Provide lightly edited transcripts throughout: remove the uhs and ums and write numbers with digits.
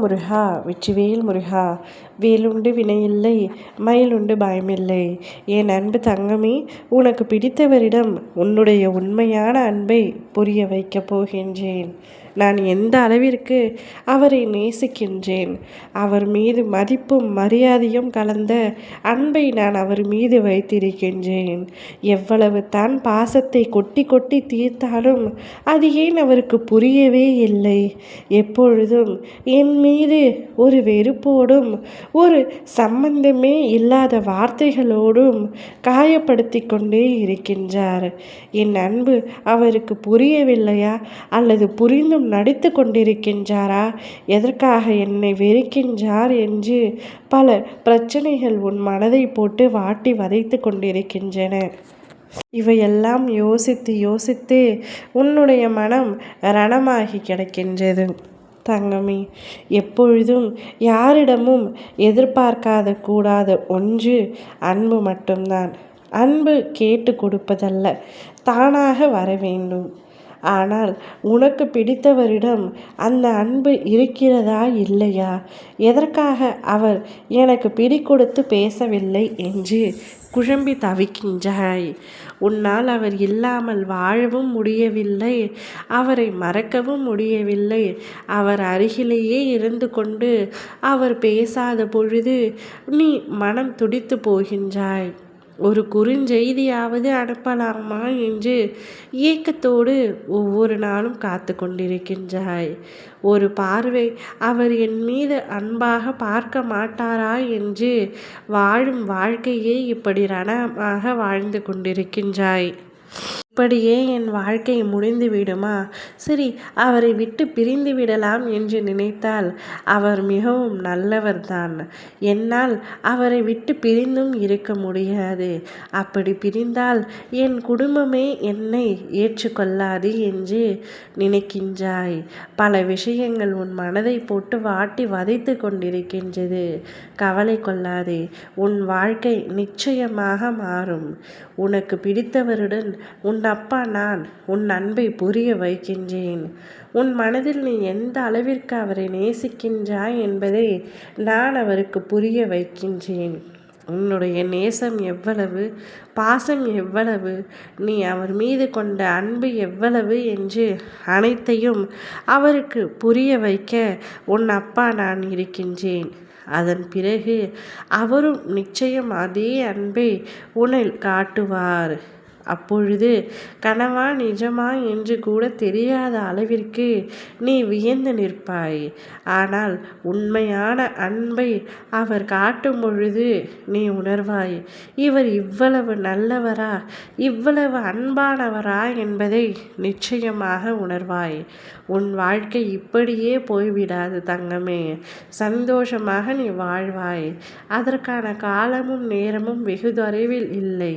முருகா வெற்றிவேல் முருகா. வேலுண்டு வினையில்லை, மயிலுண்டு பயமில்லை. என் அன்பு தங்கமே, உனக்கு பிடித்தவரிடம் உன்னுடைய உண்மையான அன்பை புரிய வைக்கப் போகின்றேன். நான் எந்த அளவிற்கு அவரை நேசிக்கின்றேன், அவர் மீது மதிப்பும் மரியாதையும் கலந்த அன்பை நான் அவர் மீது வைத்திருக்கின்றேன். எவ்வளவு தான் பாசத்தை கொட்டி கொட்டி தீர்த்தாலும் அது ஏன் அவருக்கு புரியவே இல்லை. எப்பொழுதும் என் மீது ஒரு வெறுப்போடும் ஒரு சம்பந்தமே இல்லாத வார்த்தைகளோடும் காயப்படுத்தி கொண்டே இருக்கின்றார். என் அன்பு அவருக்கு புரியவில்லையா, அல்லது புரிந்தும் நடித்து கொண்டிருக்கின்றாரா? எதற்காக என்னை வெறுக்கின்றார் என்று பல பிரச்சனைகள் உன் மனதை போட்டு வாட்டி வதைத்து கொண்டிருக்கின்றன. இவையெல்லாம் யோசித்து யோசித்து உன்னுடைய மனம் ரணமாகி கிடக்கின்றது. தங்கமே, எப்பொழுதும் யாரிடமும் எதிர்பார்க்காத கூடாத ஒன்று அன்பு மட்டும்தான். அன்பு கேட்டு கொடுப்பதல்ல, தானாக வர வேண்டும். ஆனால் உனக்கு பிடித்தவரிடம் அந்த அன்பு இருக்கிறதா இல்லையா, எதற்காக அவர் எனக்கு பிடிகொடுத்து பேசவில்லை என்று குழம்பி தவிக்கின்றாய். உன்னால் அவர் இல்லாமல் வாழவும் முடியவில்லை, அவரை மறக்கவும் முடியவில்லை. அவர் அருகிலேயே இருந்து கொண்டு அவர் பேசாத பொழுது நீ மனம் துடித்து போகின்றாய். ஒரு குறுஞ்செய்தியாவது அனுப்பலாமா என்று ஏக்கத்தோடு ஒவ்வொரு நாளும் காத்து கொண்டிருக்கின்றாய். ஒரு பார்வை அவர் என் மீது அன்பாக பார்க்க மாட்டாரா என்று வாழும் வாழ்க்கையே இப்படி ரணமாக வாழ்ந்து கொண்டிருக்கின்றாய். இப்படியே என் வாழ்க்கை முடிந்து விடுமா? சரி, அவரை விட்டு பிரிந்து விடலாம் என்று நினைத்தால் அவர் மிகவும் நல்லவர்தான். என்னால் அவரை விட்டு பிரிந்தும் இருக்க முடியாது. அப்படி பிரிந்தால் என் குடும்பமே என்னை ஏற்றுக்கொள்ளாது என்று நினைக்கின்றாய். பல விஷயங்கள் உன் மனதை போட்டு வாட்டி வதைத்து கொண்டிருக்கின்றது. கவலை கொள்ளாதே, உன் வாழ்க்கை நிச்சயமாக மாறும். உனக்கு பிடித்தவருடன் உன் அப்பா நான் உன் அன்பை புரிய வைக்கின்றேன். உன் மனதில் நீ எந்த அளவிற்கு அவரை நேசிக்கின்றாய் என்பதை நான் அவருக்கு புரிய வைக்கின்றேன். உன்னுடைய நேசம் எவ்வளவு, பாசம் எவ்வளவு, நீ அவர் மீது கொண்ட அன்பு எவ்வளவு என்று அனைத்தையும் அவருக்கு புரிய வைக்க உன் அப்பா நான் இருக்கின்றேன். அதன் பிறகு அவரும் நிச்சயம் அதே அன்பை உன்னில் காட்டுவார். அப்பொழுது கனவா நிஜமா என்று கூட தெரியாத அளவிற்கு நீ வியந்து நிற்பாய். ஆனால் உண்மையான அன்பை அவர் காட்டும் பொழுது நீ உணர்வாய், இவர் இவ்வளவு நல்லவரா, இவ்வளவு அன்பானவரா என்பதை நிச்சயமாக உணர்வாய். உன் வாழ்க்கை இப்படியே போய்விடாது தங்கமே. சந்தோஷமாக நீ வாழ்வாய். அதற்கான காலமும் நேரமும் வெகு தொலைவில் இல்லை.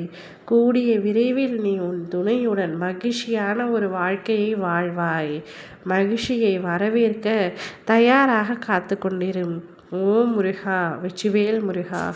கூடிய விரைவில் நீ உன் துணையுடன் மகிழ்ச்சியான ஒரு வாழ்க்கையை வாழ்வாய். மகிழ்ச்சியை வரவேற்க தயாராக காத்து கொண்டிரும். ஓம் முருகா வெற்றிவேல் முருகா.